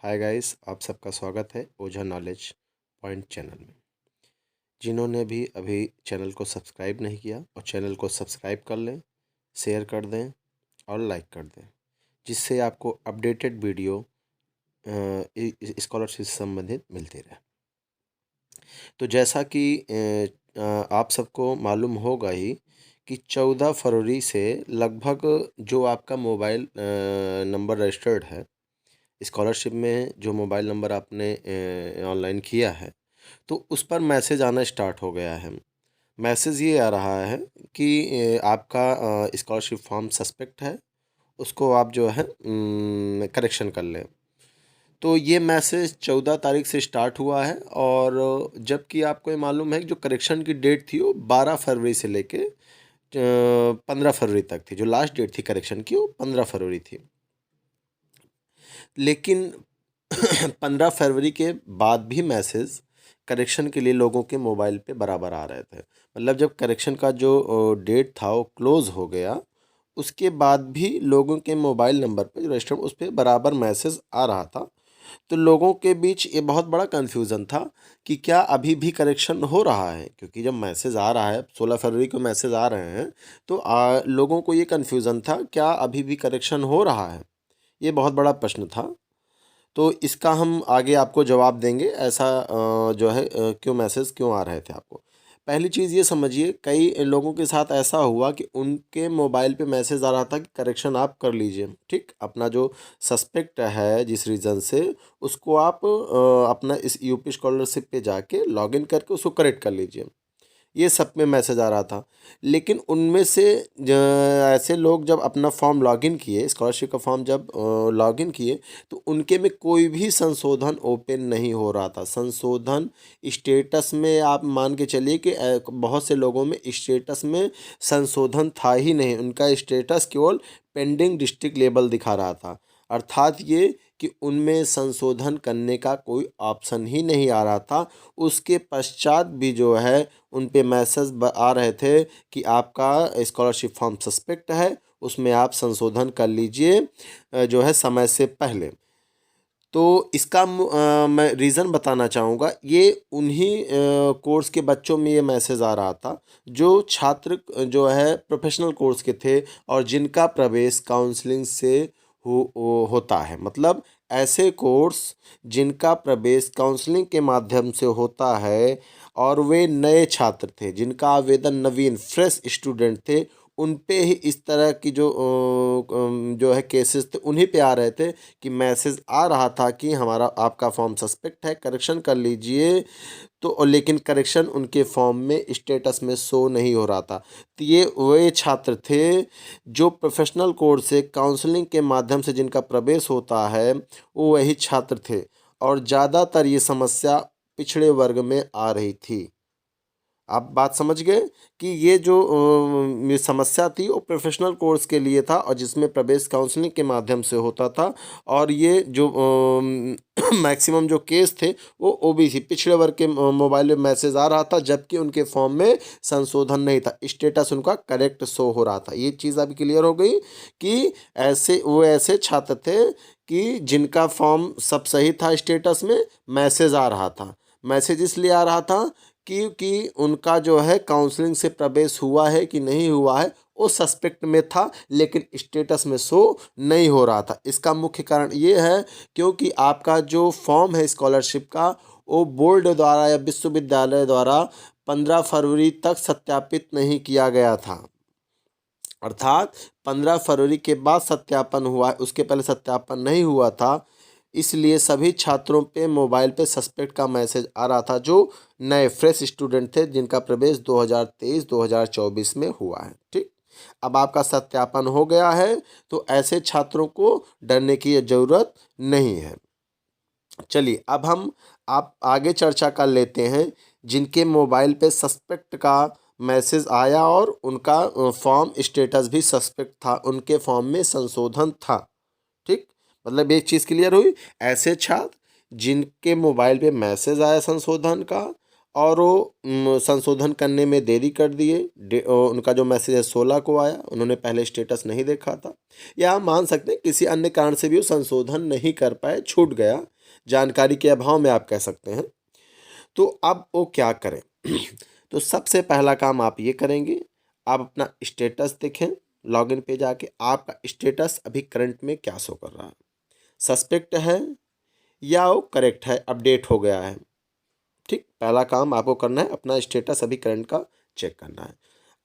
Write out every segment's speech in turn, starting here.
Hi guys, आप सबका स्वागत है ओझा नॉलेज पॉइंट चैनल में। जिन्होंने भी अभी चैनल को सब्सक्राइब नहीं किया और चैनल को सब्सक्राइब कर लें, शेयर कर दें और लाइक कर दें, जिससे आपको अपडेटेड वीडियो स्कॉलरशिप से संबंधित मिलती रहे। तो जैसा कि आप सबको मालूम होगा ही कि 14 फरवरी से लगभग जो आपका मोबाइल नंबर रजिस्टर्ड है, स्कॉलरशिप में जो मोबाइल नंबर आपने ऑनलाइन किया है, तो उस पर मैसेज आना स्टार्ट हो गया है। मैसेज ये आ रहा है कि आपका स्कॉलरशिप फॉर्म सस्पेक्ट है, उसको आप जो है करेक्शन कर लें। तो ये मैसेज 14 तारीख से स्टार्ट हुआ है, और जबकि आपको ये मालूम है कि जो करेक्शन की डेट थी वो 12 फरवरी से लेके 15 फरवरी तक थी। जो लास्ट डेट थी करेक्शन की वो 15 फरवरी थी। लेकिन 15 फरवरी के बाद भी मैसेज करेक्शन के लिए लोगों के मोबाइल पे बराबर आ रहे थे। मतलब जब करेक्शन का जो डेट था वो क्लोज़ हो गया, उसके बाद भी लोगों के मोबाइल नंबर पे जो रजिस्टर उस पे बराबर मैसेज आ रहा था। तो लोगों के बीच ये बहुत बड़ा कन्फ्यूज़न था कि क्या अभी भी करेक्शन हो रहा है, क्योंकि जब मैसेज आ रहा है 16 फरवरी को मैसेज आ रहे हैं, तो लोगों को ये कन्फ्यूज़न था क्या अभी भी करेक्शन हो रहा है। ये बहुत बड़ा प्रश्न था। तो इसका हम आगे आपको जवाब देंगे, ऐसा जो है क्यों मैसेज क्यों आ रहे थे आपको। पहली चीज़ ये समझिए, कई लोगों के साथ ऐसा हुआ कि उनके मोबाइल पे मैसेज आ रहा था कि करेक्शन आप कर लीजिए, ठीक, अपना जो सस्पेक्ट है जिस रीज़न से, उसको आप अपना इस यूपी स्कॉलरशिप पे जाके लॉगिन करके उसको करेक्ट कर लीजिए। ये सब में मैसेज आ रहा था। लेकिन उनमें से ऐसे लोग जब अपना फॉर्म लॉगिन किए, स्कॉलरशिप का फॉर्म जब लॉगिन किए, तो उनके में कोई भी संशोधन ओपन नहीं हो रहा था। संशोधन स्टेटस में आप मान के चलिए कि बहुत से लोगों में स्टेटस में संशोधन था ही नहीं। उनका स्टेटस केवल पेंडिंग डिस्ट्रिक्ट लेवल दिखा रहा था, अर्थात ये कि उनमें संशोधन करने का कोई ऑप्शन ही नहीं आ रहा था। उसके पश्चात भी जो है उन पे मैसेज आ रहे थे कि आपका स्कॉलरशिप फॉर्म सस्पेक्ट है, उसमें आप संशोधन कर लीजिए जो है समय से पहले। तो इसका मैं रीज़न बताना चाहूँगा। ये उन्हीं कोर्स के बच्चों में ये मैसेज आ रहा था जो छात्र जो है प्रोफेशनल कोर्स के थे और जिनका प्रवेश काउंसलिंग से होता है। मतलब ऐसे कोर्स जिनका प्रवेश काउंसलिंग के माध्यम से होता है और वे नए छात्र थे, जिनका आवेदन नवीन फ्रेश स्टूडेंट थे, उन पे ही इस तरह की जो है केसेस थे, उन्हीं पे आ रहे थे कि मैसेज आ रहा था कि हमारा आपका फॉर्म सस्पेक्ट है, करेक्शन कर लीजिए। तो लेकिन करेक्शन उनके फॉर्म में स्टेटस में शो नहीं हो रहा था। तो ये वे छात्र थे जो प्रोफेशनल कोर्स से काउंसलिंग के माध्यम से जिनका प्रवेश होता है, वो वही छात्र थे, और ज़्यादातर ये समस्या पिछड़े वर्ग में आ रही थी। आप बात समझ गए कि ये जो ये समस्या थी वो प्रोफेशनल कोर्स के लिए था और जिसमें प्रवेश काउंसलिंग के माध्यम से होता था। और ये जो मैक्सिमम जो केस थे वो ओबीसी पिछड़े वर्ग के मोबाइल में मैसेज आ रहा था, जबकि उनके फॉर्म में संशोधन नहीं था, स्टेटस उनका करेक्ट शो हो रहा था। ये चीज़ अभी क्लियर हो गई कि ऐसे छात्र थे कि जिनका फॉर्म सब सही था, स्टेटस में मैसेज आ रहा था। मैसेज इसलिए आ रहा था क्योंकि उनका जो है काउंसलिंग से प्रवेश हुआ है कि नहीं हुआ है वो सस्पेक्ट में था, लेकिन स्टेटस में शो नहीं हो रहा था। इसका मुख्य कारण ये है क्योंकि आपका जो फॉर्म है स्कॉलरशिप का, वो बोर्ड द्वारा या विश्वविद्यालय द्वारा 15 फरवरी तक सत्यापित नहीं किया गया था। अर्थात 15 फरवरी के बाद सत्यापन हुआ है, उसके पहले सत्यापन नहीं हुआ था। इसलिए सभी छात्रों पे मोबाइल पे सस्पेक्ट का मैसेज आ रहा था जो नए फ्रेश स्टूडेंट थे, जिनका प्रवेश 2023-2024 में हुआ है। ठीक, अब आपका सत्यापन हो गया है तो ऐसे छात्रों को डरने की ज़रूरत नहीं है। चलिए अब हम आप आगे चर्चा कर लेते हैं जिनके मोबाइल पे सस्पेक्ट का मैसेज आया और उनका फॉर्म स्टेटस भी सस्पेक्ट था, उनके फॉर्म में संशोधन था। ठीक, मतलब एक चीज़ क्लियर हुई, ऐसे छात्र जिनके मोबाइल पे मैसेज आया संशोधन का और वो संशोधन करने में देरी कर दिए। उनका जो मैसेज है 16 को आया, उन्होंने पहले स्टेटस नहीं देखा था, या हम मान सकते हैं किसी अन्य कारण से भी वो संशोधन नहीं कर पाए, छूट गया, जानकारी के अभाव में आप कह सकते हैं। तो अब वो क्या करें? तो सबसे पहला काम आप ये करेंगे, आप अपना स्टेटस देखें, लॉगिन पे जाके आपका स्टेटस अभी करंट में क्या शो कर रहा है, सस्पेक्ट है या वो करेक्ट है, अपडेट हो गया है। ठीक, पहला काम आपको करना है, अपना स्टेटस अभी करंट का चेक करना है।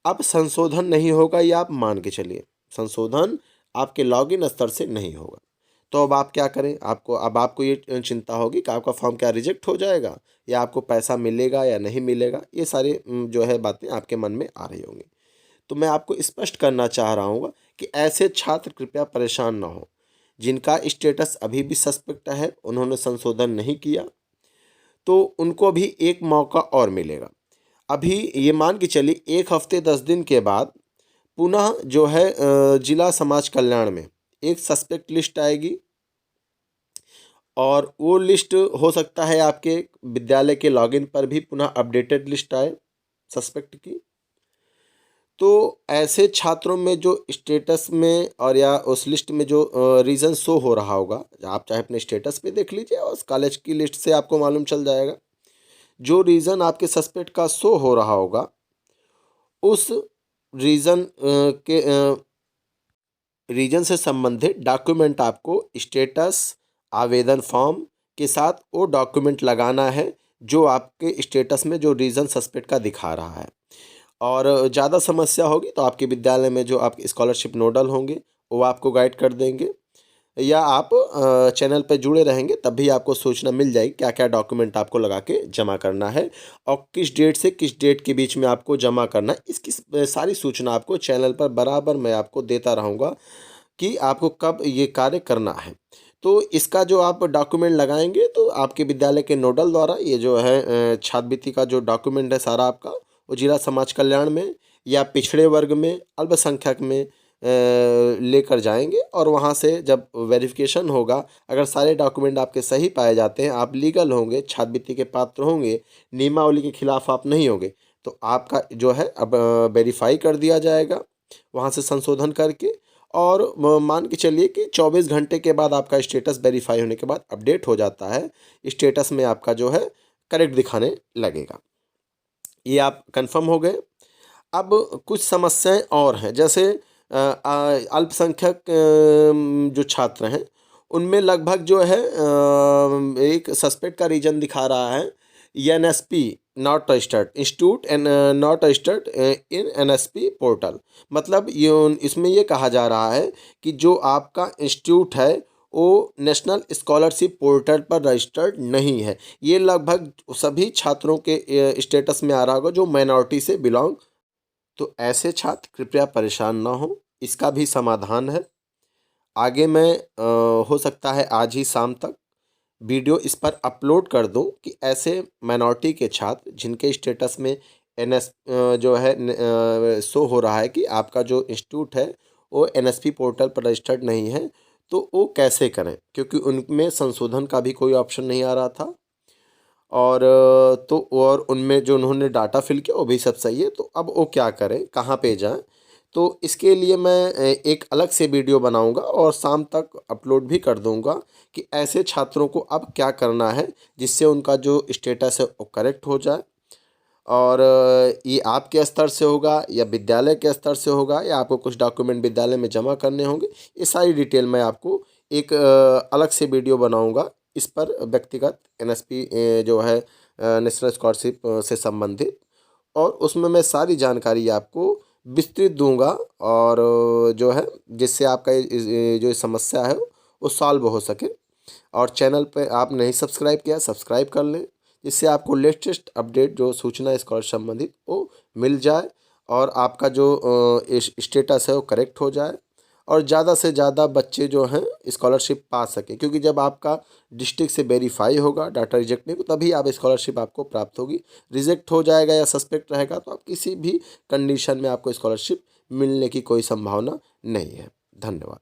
अब संशोधन नहीं होगा, या आप मान के चलिए संशोधन आपके लॉगिन स्तर से नहीं होगा, तो अब आप क्या करें? आपको ये चिंता होगी कि आपका फॉर्म क्या रिजेक्ट हो जाएगा, या आपको पैसा मिलेगा या नहीं मिलेगा, ये सारी जो है बातें आपके मन में आ रही होंगी। तो मैं आपको स्पष्ट करना चाह रहा हूँ कि ऐसे छात्र कृपया परेशान ना हो जिनका स्टेटस अभी भी सस्पेक्ट है, उन्होंने संशोधन नहीं किया, तो उनको भी एक मौका और मिलेगा। अभी ये मान के चलिए 1 हफ्ते 10 दिन के बाद पुनः जो है जिला समाज कल्याण में एक सस्पेक्ट लिस्ट आएगी, और वो लिस्ट हो सकता है आपके विद्यालय के लॉगिन पर भी पुनः अपडेटेड लिस्ट आए सस्पेक्ट की। तो ऐसे छात्रों में जो स्टेटस में और या उस लिस्ट में जो रीज़न शो हो रहा होगा, आप चाहे अपने स्टेटस पे देख लीजिए और उस कॉलेज की लिस्ट से आपको मालूम चल जाएगा, जो रीज़न आपके सस्पेक्ट का शो हो रहा होगा, उस रीज़न के रीजन से संबंधित डॉक्यूमेंट आपको स्टेटस आवेदन फॉर्म के साथ वो डॉक्यूमेंट लगाना है जो आपके स्टेटस में जो रीज़न सस्पेक्ट का दिखा रहा है। और ज़्यादा समस्या होगी तो आपके विद्यालय में जो आपके स्कॉलरशिप नोडल होंगे वो आपको गाइड कर देंगे, या आप चैनल पर जुड़े रहेंगे तब भी आपको सूचना मिल जाएगी क्या क्या डॉक्यूमेंट आपको लगा के जमा करना है और किस डेट से किस डेट के बीच में आपको जमा करना है। इसकी सारी सूचना आपको चैनल पर बराबर मैं आपको देता रहूँगा कि आपको कब ये कार्य करना है। तो इसका जो आप डॉक्यूमेंट लगाएंगे तो आपके विद्यालय के नोडल द्वारा ये जो है छात्रवृत्ति का जो डॉक्यूमेंट है सारा आपका वो जिला समाज कल्याण में या पिछड़े वर्ग में अल्पसंख्यक में लेकर जाएंगे, और वहाँ से जब वेरिफिकेशन होगा, अगर सारे डॉक्यूमेंट आपके सही पाए जाते हैं, आप लीगल होंगे, छात्रवृत्ति के पात्र होंगे, नियमावली के खिलाफ आप नहीं होंगे, तो आपका जो है अब वेरीफाई कर दिया जाएगा वहाँ से संशोधन करके, और मान के चलिए कि 24 घंटे के बाद आपका स्टेटस वेरीफाई होने के बाद अपडेट हो जाता है, स्टेटस में आपका जो है करेक्ट दिखाने लगेगा। ये आप कंफर्म हो गए। अब कुछ समस्याएं और हैं, जैसे अल्पसंख्यक जो छात्र हैं उनमें लगभग जो है एक सस्पेक्ट का रीजन दिखा रहा है NSP not registered institute and not registered in NSP portal. मतलब इसमें ये कहा जा रहा है कि जो आपका इंस्टीट्यूट है वो नेशनल स्कॉलरशिप पोर्टल पर रजिस्टर्ड नहीं है। ये लगभग सभी छात्रों के स्टेटस में आ रहा होगा जो माइनॉरिटी से बिलोंग। तो ऐसे छात्र कृपया परेशान ना हो, इसका भी समाधान है। आगे मैं हो सकता है आज ही शाम तक वीडियो इस पर अपलोड कर दूं कि ऐसे माइनॉरिटी के छात्र जिनके स्टेटस में एनएस जो है शो हो रहा है कि आपका जो इंस्टीट्यूट है वो एनएसपी पोर्टल पर रजिस्टर्ड नहीं है, तो वो कैसे करें, क्योंकि उनमें संशोधन का भी कोई ऑप्शन नहीं आ रहा था, और और उनमें जो उन्होंने डाटा फिल किया वो भी सब सही है। तो अब वो क्या करें, कहाँ पे जाएं? तो इसके लिए मैं एक अलग से वीडियो बनाऊंगा और शाम तक अपलोड भी कर दूंगा कि ऐसे छात्रों को अब क्या करना है जिससे उनका जो स्टेटस है वो करेक्ट हो जाए, और ये आपके स्तर से होगा या विद्यालय के स्तर से होगा या आपको कुछ डॉक्यूमेंट विद्यालय में जमा करने होंगे, ये सारी डिटेल मैं आपको एक अलग से वीडियो बनाऊंगा इस पर व्यक्तिगत एनएसपी जो है नेशनल स्कॉलरशिप से संबंधित, और उसमें मैं सारी जानकारी आपको विस्तृत दूंगा, और जो है जिससे आपका जो समस्या है वो सॉल्व हो सके। और चैनल पे आप नहीं सब्सक्राइब किया, सब्सक्राइब कर लें जिससे आपको लेटेस्ट अपडेट जो सूचना स्कॉलरशिप संबंधित वो मिल जाए, और आपका जो स्टेटस है वो करेक्ट हो जाए, और ज़्यादा से ज़्यादा बच्चे जो हैं स्कॉलरशिप पा सकें, क्योंकि जब आपका डिस्ट्रिक्ट से वेरीफाई होगा, डाटा रिजेक्ट नहीं होगा, तभी आप स्कॉलरशिप आपको प्राप्त होगी। रिजेक्ट हो जाएगा या सस्पेक्ट रहेगा तो आप किसी भी कंडीशन में आपको स्कॉलरशिप मिलने की कोई संभावना नहीं है। धन्यवाद।